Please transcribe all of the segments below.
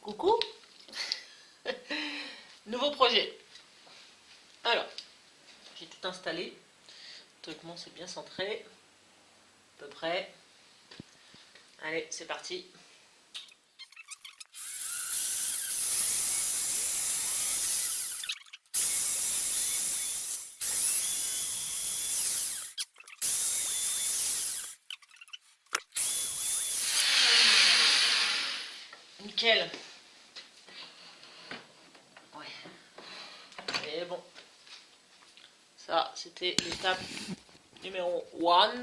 Coucou. Nouveau projet. Alors, j'ai tout installé. Théoriquement, c'est bien centré. À peu près. Allez, c'est parti. Nickel. Ouais. Et bon. Ça, c'était l'étape numéro 1.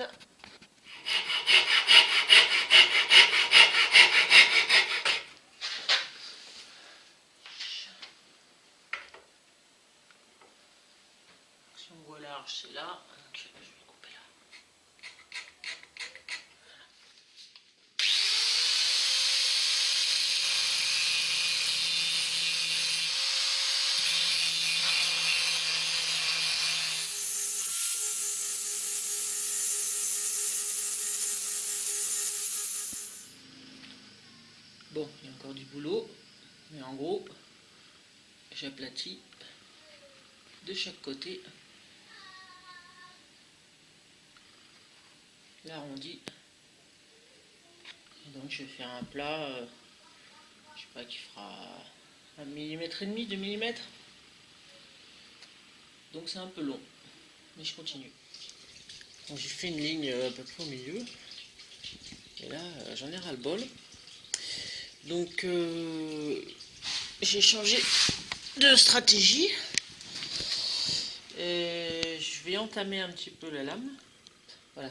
Si on voit large, c'est là. Donc, je vais couper là. Bon, il y a encore du boulot, mais en gros, j'aplatis de chaque côté l'arrondi. Donc je vais faire un plat, je sais pas, qui fera 1,5 mm, 2 mm. Donc c'est un peu long, mais je continue. Donc j'ai fait une ligne à peu près au milieu, et là j'en ai ras le bol. Donc j'ai changé de stratégie, et je vais entamer un petit peu la lame. Voilà.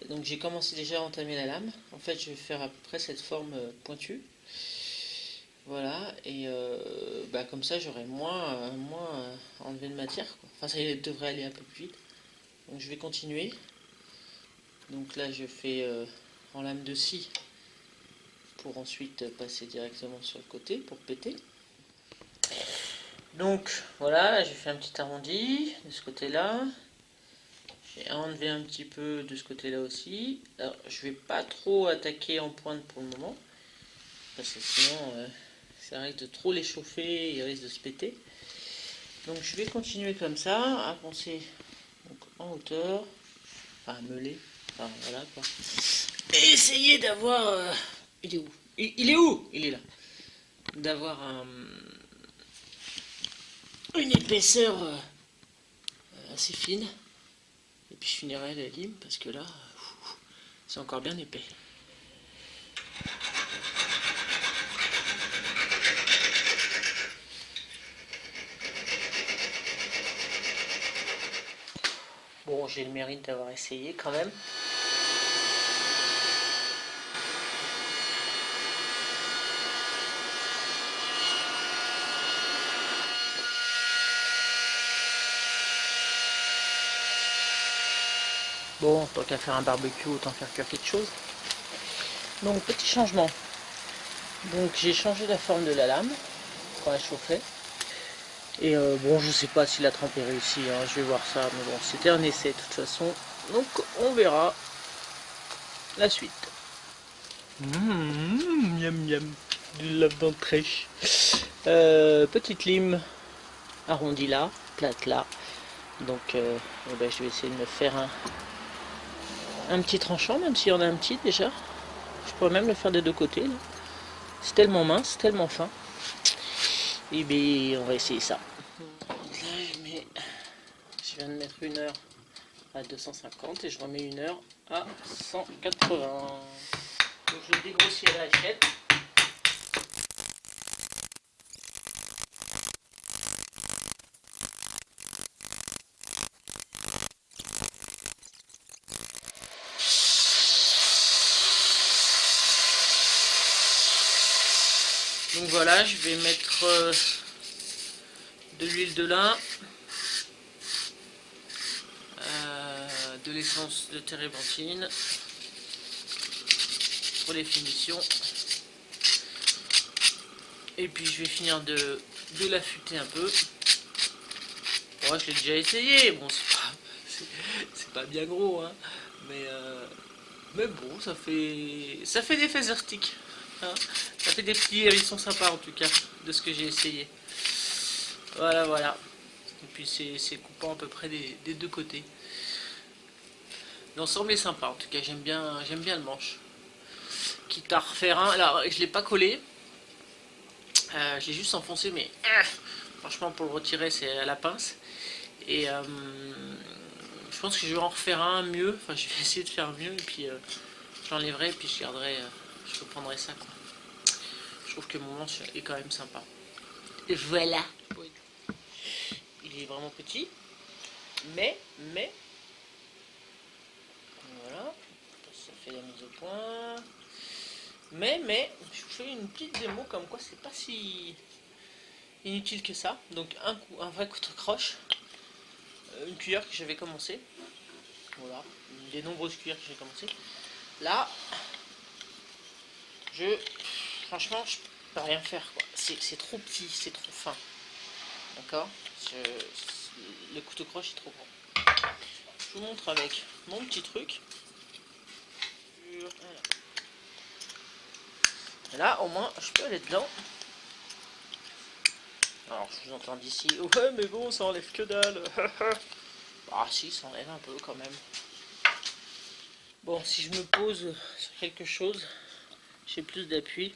Donc j'ai commencé déjà à entamer la lame. En fait, je vais faire à peu près cette forme pointue. Voilà, et comme ça j'aurai moins enlevé de matière, quoi. Enfin, ça devrait aller un peu plus vite. Donc je vais continuer. Donc là je fais en lame de scie pour ensuite passer directement sur le côté pour péter. Donc voilà, là j'ai fait un petit arrondi de ce côté-là. J'ai enlevé un petit peu de ce côté-là aussi. Alors je vais pas trop attaquer en pointe pour le moment, parce que sinon ça risque de trop les chauffer, il risque de se péter. Donc je vais continuer comme ça, avancer donc en hauteur, enfin meuler, enfin voilà quoi. Et essayer d'avoir... il est où? Il est où? Il est là. D'avoir une épaisseur assez fine. Et puis je finirai la lime parce que là, c'est encore bien épais. Bon, j'ai le mérite d'avoir essayé quand même. Bon, tant qu'à faire un barbecue, autant faire cuire quelque chose. Donc, petit changement. Donc, j'ai changé la forme de la lame quand elle chauffait. Et bon, je sais pas si la trempe est réussie, hein, je vais voir ça. Mais bon, c'était un essai de toute façon. Donc, on verra la suite. Miam miam, du lave d'entrée. Petite lime arrondie là, plate là. Donc, je vais essayer de me faire un petit tranchant, même s'il y en a un petit déjà. Je pourrais même le faire des deux côtés. C'est tellement mince, tellement fin. Et bien, on va essayer ça. Là, je viens de mettre 1 heure à 250 et je remets 1 heure à 180. Donc je dégrossis à la hachette. Donc voilà, je vais mettre de l'huile de lin, de l'essence de térébenthine pour les finitions. Et puis je vais finir de l'affûter un peu. Moi, je l'ai déjà essayé. Bon, c'est pas bien gros, hein, mais bon, ça fait des feather sticks. Hein. Ça fait des petits hérissons sympas en tout cas, de ce que j'ai essayé. Voilà, voilà. Et puis c'est coupant à peu près des deux côtés. L'ensemble est sympa, en tout cas j'aime bien le manche. Quitte à refaire un, alors je l'ai pas collé, je l'ai juste enfoncé, mais franchement pour le retirer c'est à la pince. Et je pense que je vais en refaire un mieux, enfin je vais essayer de faire mieux, et puis je l'enlèverai, et puis je garderai, je reprendrai ça quoi. Je trouve que mon manche est quand même sympa. Et voilà. Il est vraiment petit, mais voilà, ça fait la mise au point. Mais, je vous fais une petite démo comme quoi c'est pas si inutile que ça. Donc un vrai couteau croche, une cuillère que j'avais commencé. Voilà, une des nombreuses cuillères que j'ai commencé. Là, franchement, je peux rien faire quoi. C'est trop petit, c'est trop fin. D'accord. Le couteau croche est trop grand. Je vous montre avec mon petit truc. Voilà. Et là, au moins, je peux aller dedans. Alors, je vous entends d'ici. Ouais, mais bon, ça enlève que dalle. Ah, si, ça enlève un peu quand même. Bon, si je me pose sur quelque chose, j'ai plus d'appui.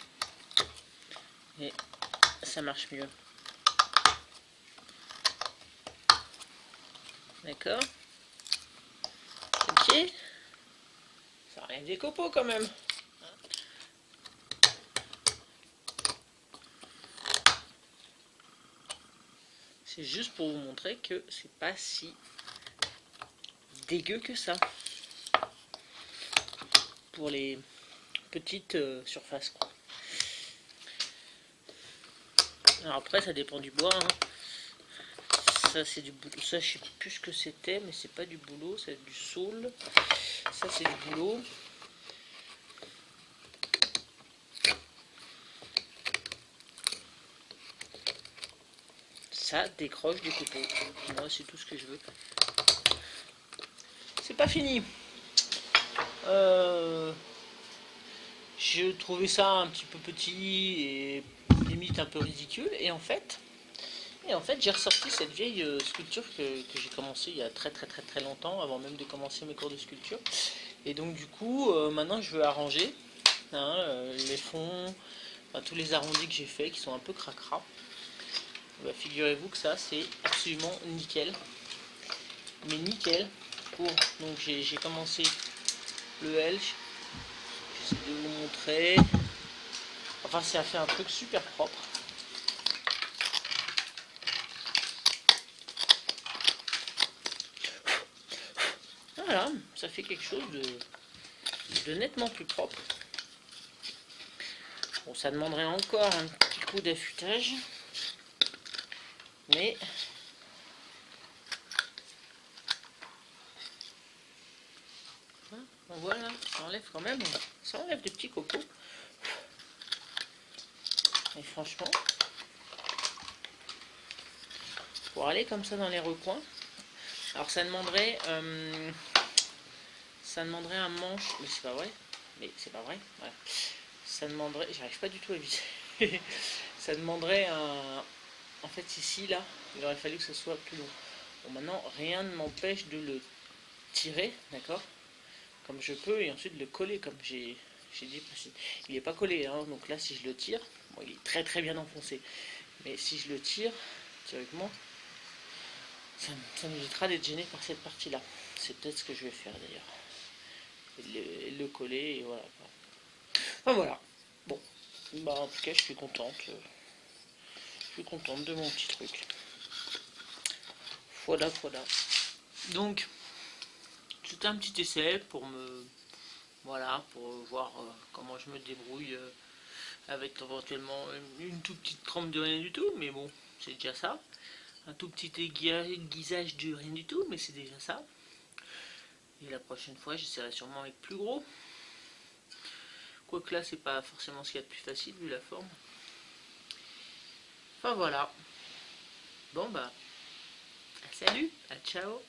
Et ça marche mieux. D'accord. Ok. Ça enlève des copeaux quand même. C'est juste pour vous montrer que c'est pas si dégueu que ça. Pour les petites surfaces quoi. Alors après ça dépend du bois. Hein. Ça c'est du boulot. Ça je sais plus ce que c'était, mais c'est pas du boulot, c'est du saule. Ça c'est du boulot. Ça décroche du couteau. Moi c'est tout ce que je veux. C'est pas fini. Je trouvais ça un petit peu petit et limite un peu ridicule. Et en fait j'ai ressorti cette vieille sculpture que j'ai commencé il y a très longtemps, avant même de commencer mes cours de sculpture. Et donc du coup, maintenant je veux arranger hein, les fonds, enfin, tous les arrondis que j'ai fait qui sont un peu cracra. Bah, figurez-vous que ça c'est absolument nickel. Mais nickel. Donc j'ai commencé le L. J'essaie de vous montrer. Enfin ça a fait un truc super propre. Voilà, ça fait quelque chose de nettement plus propre. Bon, ça demanderait encore un petit coup d'affûtage. Mais voilà, ça enlève quand même, ça enlève des petits copeaux. Et franchement, pour aller comme ça dans les recoins, alors ça demanderait un manche, mais c'est pas vrai, voilà. Ça demanderait, j'arrive pas du tout à viser. Ça demanderait en fait ici là, il aurait fallu que ce soit plus long. Bon maintenant rien ne m'empêche de le tirer, d'accord, comme je peux, et ensuite le coller comme j'ai dit. Il n'est pas collé, hein, donc là si je le tire, bon, il est très bien enfoncé, mais si je le tire théoriquement, ça m'évitera d'être gêné par cette partie là. C'est peut-être ce que je vais faire d'ailleurs, le coller et voilà. Enfin voilà, bon, bah en tout cas je suis contente de mon petit truc. Voilà. Donc c'était un petit essai pour pour voir comment je me débrouille avec éventuellement une toute petite trempe de rien du tout, mais bon, c'est déjà ça. Un tout petit aiguisage de rien du tout, mais c'est déjà ça. Et la prochaine fois, j'essaierai sûrement avec plus gros. Quoique là, c'est pas forcément ce qu'il y a de plus facile vu la forme. Enfin voilà. Bon bah, salut, à ciao.